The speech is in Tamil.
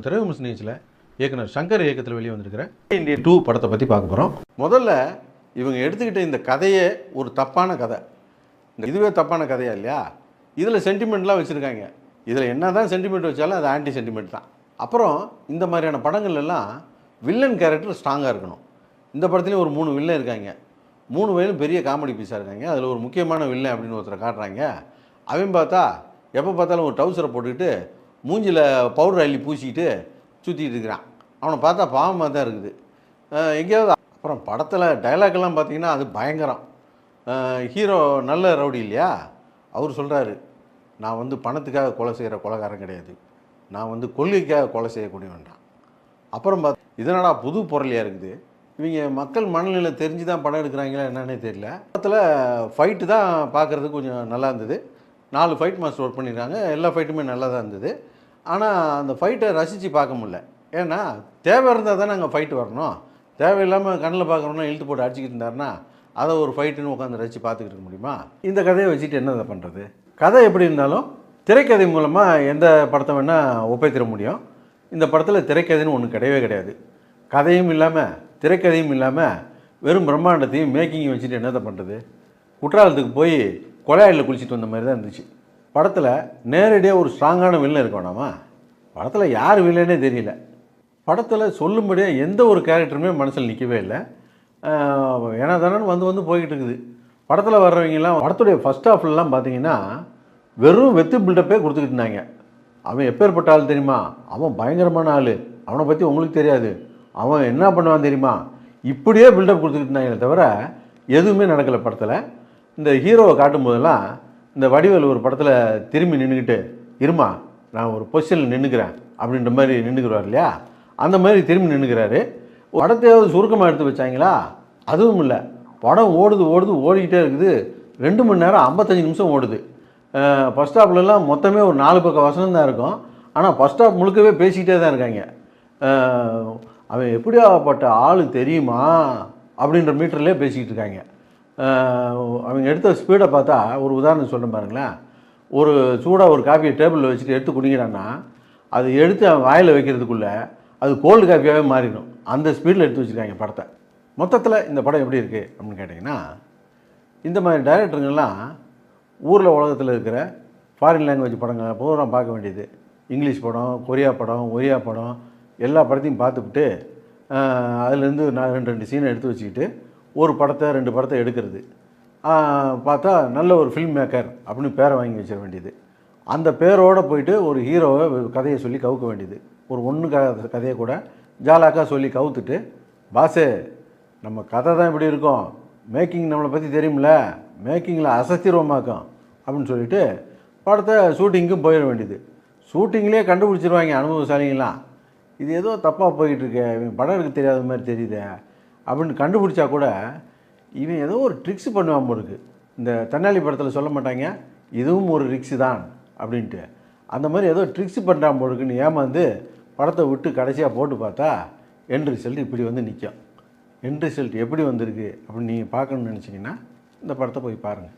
திரை விமர்சன நிகழ்ச்சியில் இயக்குனர் சங்கர் இயக்கத்தில் வெளியே வந்திருக்கிற இந்தியன் 2 படத்தை பற்றி பார்க்க போகிறோம். முதல்ல இவங்க எடுத்துக்கிட்ட இந்த கதையே ஒரு தப்பான கதை. இதுவே தப்பான கதையா இல்லையா? இதில் சென்டிமெண்ட்லாம் வச்சுருக்காங்க. இதில் என்ன தான் சென்டிமெண்ட் வச்சாலும் அது ஆன்டி சென்டிமெண்ட் தான். அப்புறம் இந்த மாதிரியான படங்கள்லாம் வில்லன் கேரக்டர் ஸ்ட்ராங்காக இருக்கணும். இந்த படத்துலேயும் ஒரு 3 வில்லன் இருக்காங்க. 3 பேரும் பெரிய காமெடி பீஸாக இருக்காங்க. அதில் ஒரு முக்கியமான வில்லன் அப்படின்னு ஒருத்தரை காட்டுறாங்க. அவன் பார்த்தா எப்போ பார்த்தாலும் ஒரு டவுசரை போட்டுக்கிட்டு மூஞ்சில் பவுடர் அள்ளி பூசிக்கிட்டு சுற்றிட்டு இருக்கிறான். அவனை பார்த்தா பாவமாக தான் இருக்குது எங்கேயாவது. அப்புறம் படத்தில் டைலாக்லாம் பார்த்தீங்கன்னா அது பயங்கரம். ஹீரோ நல்ல ரவுடி இல்லையா, அவர் சொல்கிறாரு, நான் வந்து பணத்துக்காக கொலை செய்கிற கொலைகாரன் கிடையாது, நான் வந்து கொள்கைக்காக கொலை செய்யக்கூடியவன்றான். அப்புறம் இதனடா புது பொருளியாக இருக்குது. இவங்க மக்கள் மனநிலை தெரிஞ்சு தான் படம் எடுக்கிறாங்களா என்னன்னே தெரியல. படத்தில் ஃபைட்டு தான் பார்க்குறதுக்கு கொஞ்சம் நல்லா இருந்தது. 4 ஃபைட் மாஸ்டர் ஒர்க் பண்ணியிருக்காங்க. எல்லா ஃபைட்டுமே நல்லா தான் இருந்தது. ஆனால் அந்த ஃபைட்டை ரசித்து பார்க்க முடியல. ஏன்னா தேவை இருந்தால் தானே அங்கே ஃபைட்டு வரணும். தேவையில்லாமல் கண்ணில் பார்க்குறோன்னா இழுத்து போட்டு அடிச்சுக்கிட்டு இருந்தாருன்னா அதை ஒரு ஃபைட்டுன்னு உட்காந்து ரசித்து பார்த்துக்கிட்டு இருக்க முடியுமா? இந்த கதையை வச்சுட்டு என்னதை பண்ணுறது? கதை எப்படி இருந்தாலும் திரைக்கதை மூலமாக எந்த படத்தை வேணால் ஒப்பைத்திர முடியும். இந்த படத்தில் திரைக்கதைன்னு ஒன்று கிடையவே கிடையாது. கதையும் இல்லாமல் திரைக்கதையும் இல்லாமல் வெறும் பிரம்மாண்டத்தையும் மேக்கிங்கையும் வச்சுட்டு என்னதை பண்ணுறது? குற்றாலத்துக்கு போய் கொலையாளில் குளிச்சுட்டு வந்த மாதிரி தான் இருந்துச்சு. படத்தில் நேரடியாக ஒரு ஸ்ட்ராங்கான வில்லன் இருக்க வேணாமா? படத்தில் யார் வில்லனே தெரியல. படத்தில் சொல்லும்படியாக எந்த ஒரு கேரக்டருமே மனசில் நிற்கவே இல்லை. ஏன்னா தானே வந்து போய்கிட்டு இருக்குது. படத்தில் வர்றவங்கலாம் படத்துடைய ஃபஸ்ட் ஹாஃப்லாம் பார்த்தீங்கன்னா வெறும் வெத்து பில்டப்பே கொடுத்துக்கிட்டு இருந்தாங்க. அவன் எப்பேற்பட்ட ஆள் தெரியுமா? அவன் பயங்கரமான ஆள், அவனை பற்றி உங்களுக்கு தெரியாது, அவன் என்ன பண்ணுவான் தெரியுமா, இப்படியே பில்டப் கொடுத்துக்கிட்டு இருந்தாங்களே தவிர எதுவுமே நடக்கலை படத்தில். இந்த ஹீரோவை காட்டும் போதெல்லாம் இந்த வடிவேல் ஒரு படத்தில் திரும்பி நின்றுக்கிட்டு, இருமா நான் ஒரு பொசிஷனில் நின்றுக்கிறேன் அப்படின்ற மாதிரி நின்றுக்கிறார் இல்லையா, அந்த மாதிரி திரும்பி நின்றுக்கிறாரு. படத்தையாவது சுருக்கமாக எடுத்து வச்சாங்களா? அதுவும் இல்லை. படம் ஓடிக்கிட்டே இருக்குது. 2 மணி நேரம் 55 நிமிஷம் ஓடுது. ஃபஸ்ட் ஹாஃப்லலாம் மொத்தமே ஒரு 4 பக்கம் வசனம் தான் இருக்கும். ஆனால் ஃபஸ்ட் ஹாஃப் முழுக்கவே பேசிக்கிட்டே தான் இருக்காங்க. அவன் எப்படியாப்பட்ட ஆள் தெரியுமா அப்படின்ற மீட்டர்லேயே பேசிக்கிட்டு இருக்காங்க. அவங்க எடுத்த ஸ்பீடை பார்த்தா ஒரு உதாரணம் சொல்கிறேன் பாருங்களேன். ஒரு சூடாக ஒரு காஃபியை டேபிளில் வச்சுட்டு எடுத்து குடிக்கிறான்னா அது எடுத்து அவன் வாயில் வைக்கிறதுக்குள்ளே அது கோல்டு காஃபியாகவே மாறிடும். அந்த ஸ்பீடில் எடுத்து வச்சுருக்காங்க படத்தை. மொத்தத்தில் இந்த படம் எப்படி இருக்குது அப்படின்னு கேட்டிங்கன்னா, இந்த மாதிரி டைரக்டருங்கெல்லாம் ஊரில் உலகத்தில் இருக்கிற ஃபாரின் லாங்குவேஜ் படங்கள் பூரா பார்க்க வேண்டியது. இங்கிலீஷ் படம், கொரியா படம், ஒரியா படம் எல்லா படத்தையும் பார்த்துக்கிட்டு அதுலேருந்து 2 சீனை எடுத்து வச்சுக்கிட்டு ஒரு படத்தை 2 படத்தை எடுக்கிறது. பார்த்தா நல்ல ஒரு ஃபில்ம் மேக்கர் அப்படின்னு பேரை வாங்கி வச்சிட வேண்டியது. அந்த பேரோடு போயிட்டு ஒரு ஹீரோவை கதையை சொல்லி கவுக்க வேண்டியது. ஒரு கதையை கூட ஜாலாக்காக சொல்லி கவுத்துட்டு, பாஸே நம்ம கதை தான் இப்படி இருக்கும், மேக்கிங் நம்மளை பற்றி தெரியுமில்ல, மேக்கிங்கில் அசத்திரமாக்கும் அப்படின்னு சொல்லிவிட்டு படத்தை ஷூட்டிங்க்கும் போயிட வேண்டியது. ஷூட்டிங்லேயே கண்டுபிடிச்சிருவாங்க அனுபவசாலிங்களாம், இது ஏதோ தப்பாக போய்கிட்டுருக்கே, இவன் படம் எடுக்க தெரியாத மாதிரி தெரியுதே அப்படின்னு கண்டுபிடிச்சா கூட இவன் ஏதோ ஒரு ட்ரிக்ஸ் பண்ணுவான் போருக்கு. இந்த தென்னாலி படத்தில் சொல்ல மாட்டாங்க, இதுவும் ஒரு ட்ரிக்ஸு தான் அப்படின்ட்டு. அந்த மாதிரி ஏதோ ட்ரிக்ஸ் பண்ணுறான் போருக்குன்னு ஏமாந்து படத்தை விட்டு கடைசியாக போட்டு பார்த்தா எண்ட் ரிசல்ட் இப்படி வந்து நிற்கும். எண்ட் ரிசல்ட் எப்படி வந்திருக்கு அப்படின்னு நீங்கள் பார்க்கணுன்னு நினச்சிங்கன்னா இந்த படத்தை போய் பாருங்கள்.